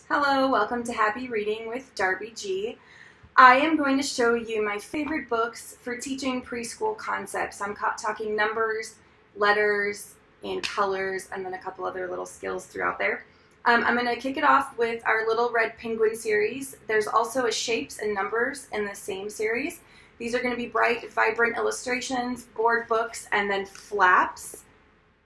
Hello, welcome to Happy Reading with Darby G. I am going to show you my favorite books for teaching preschool concepts. I'm talking numbers, letters, and colors, and then a couple other little skills throughout there. I'm going to kick it off with our Little Red Penguin series. There's also a Shapes and Numbers in the same series. These are going to be bright, vibrant illustrations, board books, and then flaps.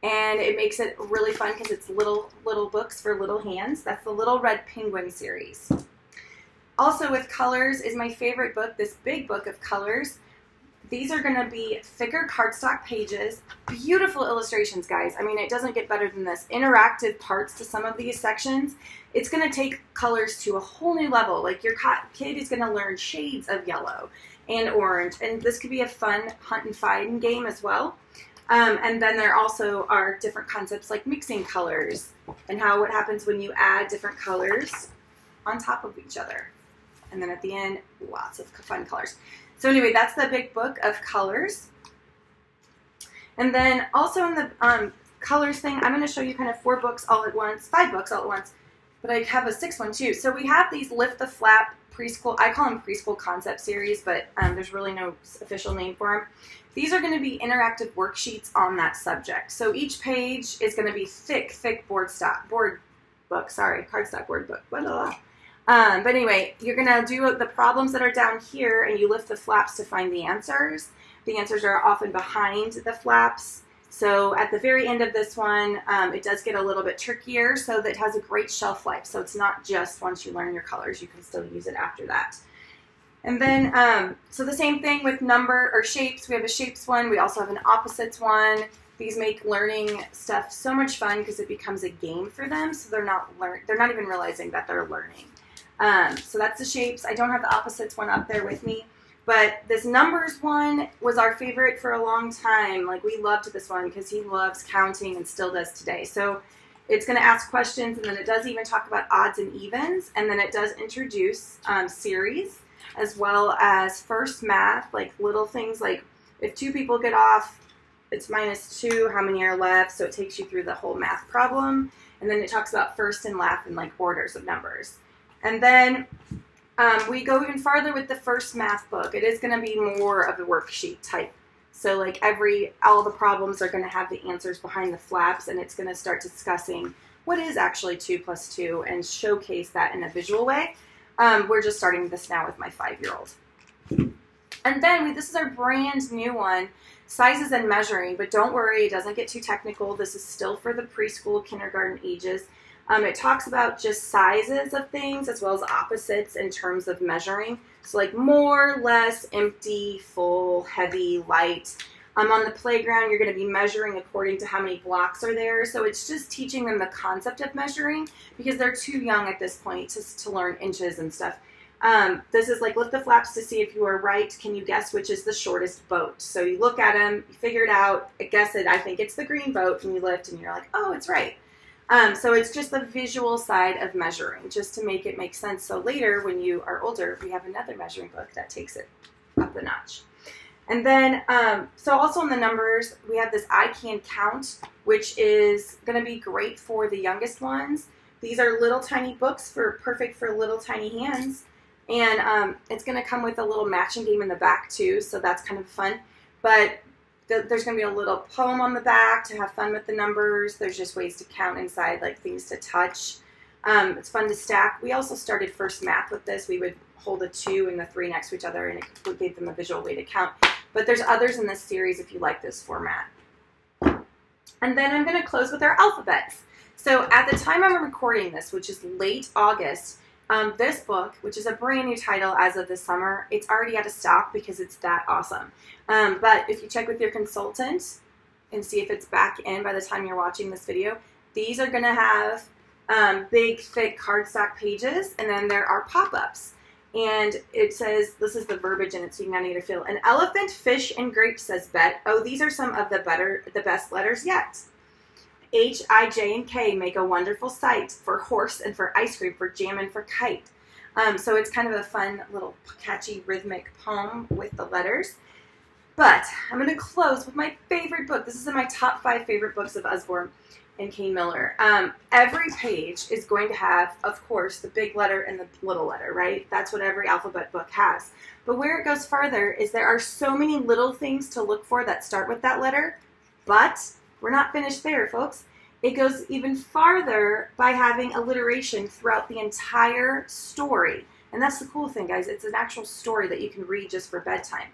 And it makes it really fun because it's little books for little hands. That's the Little Red Penguin series. Also with colors is my favorite book, this big book of colors. These are going to be thicker cardstock pages, beautiful illustrations, guys. I mean, it doesn't get better than this. Interactive parts to some of these sections. It's going to take colors to a whole new level. Like your kid is going to learn shades of yellow and orange, and this could be a fun hunt and find game as well. And then there also are different concepts like mixing colors and what happens when you add different colors on top of each other. And then at the end, lots of fun colors. So anyway, that's the big book of colors. And then also in the colors thing, I'm going to show you kind of 4 books all at once, 5 books all at once, but I have a 6th one too. So we have these Lift the Flap preschool, I call them preschool concept series, but there's really no official name for them. These are going to be interactive worksheets on that subject. So each page is going to be thick cardstock board book. Blah, blah, blah. But anyway, you're going to do the problems that are down here, and you lift the flaps to find the answers. The answers are often behind the flaps. So at the very end of this one, it does get a little bit trickier, so that it has a great shelf life. So it's not just once you learn your colors, you can still use it after that. And then, so the same thing with number or shapes. We have a shapes one. We also have an opposites one. These make learning stuff so much fun because it becomes a game for them. So they're not even realizing that they're learning. So that's the shapes. I don't have the opposites one up there with me. But this numbers one was our favorite for a long time. Like, we loved this one because he loves counting and still does today. So it's going to ask questions, and then it does even talk about odds and evens. And then it does introduce series, as well as first math, like little things like if 2 people get off, it's -2, how many are left? So it takes you through the whole math problem. And then it talks about first and last and like orders of numbers. And then we go even farther with the first math book. It is going to be more of the worksheet type. So like all the problems are going to have the answers behind the flaps, and it's going to start discussing what is actually 2 + 2 and showcase that in a visual way. We're just starting this now with my 5-year-old. And then this is our brand new one, sizes and measuring, but don't worry, it doesn't get too technical. This is still for the preschool, kindergarten ages. It talks about just sizes of things as well as opposites in terms of measuring. So like more, less, empty, full, heavy, light. On the playground, you're going to be measuring according to how many blocks are there. So it's just teaching them the concept of measuring because they're too young at this point to learn inches and stuff. This is like lift the flaps to see if you are right. Can you guess which is the shortest boat? So you look at them, you figure it out, guess it. I think it's the green boat, and you lift, and you're like, oh, it's right. So it's just the visual side of measuring, just to make it make sense. So later, when you are older, we have another measuring book that takes it up a notch. And then, so also in the numbers, we have this I Can Count, which is going to be great for the youngest ones. These are little tiny books perfect for little tiny hands. And it's going to come with a little matching game in the back too, so that's kind of fun. But there's going to be a little poem on the back to have fun with the numbers. There's just ways to count inside, like things to touch. It's fun to stack. We also started first math with this. We would hold a 2 and the 3 next to each other, and it gave them a visual way to count. But there's others in this series if you like this format. And then I'm going to close with our alphabets. So at the time I'm recording this, which is late August, this book, which is a brand new title as of this summer, it's already out of stock because it's that awesome. But if you check with your consultant and see if it's back in by the time you're watching this video, these are going to have big, thick cardstock pages, and then there are pop-ups. And it says, this is the verbiage in it, so you can kind of get a feel. An elephant, fish, and grape, says Bet. Oh, these are some of the best letters yet. H, I, J, and K make a wonderful sight for horse and for ice cream, for jam and for kite. So it's kind of a fun little catchy rhythmic poem with the letters. But I'm going to close with my favorite book. This is in my top 5 favorite books of Usborne. and Kane Miller. Every page is going to have, of course, the big letter and the little letter, right? That's what every alphabet book has. But where it goes farther is there are so many little things to look for that start with that letter, but we're not finished there, folks. It goes even farther by having alliteration throughout the entire story. And that's the cool thing, guys. It's an actual story that you can read just for bedtime.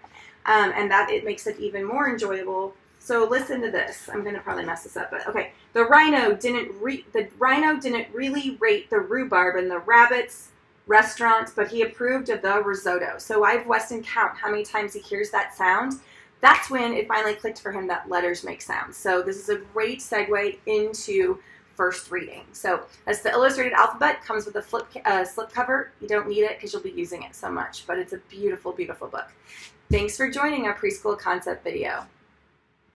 And that it makes it even more enjoyable. So listen to this. I'm going to probably mess this up, but okay. The rhino didn't really rate the rhubarb in the rabbit's restaurant, but he approved of the risotto. So I've Weston count how many times he hears that sound. That's when it finally clicked for him that letters make sounds. So this is a great segue into first reading. So that's the illustrated alphabet. Comes with a slip cover. You don't need it because you'll be using it so much, but it's a beautiful, beautiful book. Thanks for joining our preschool concept video.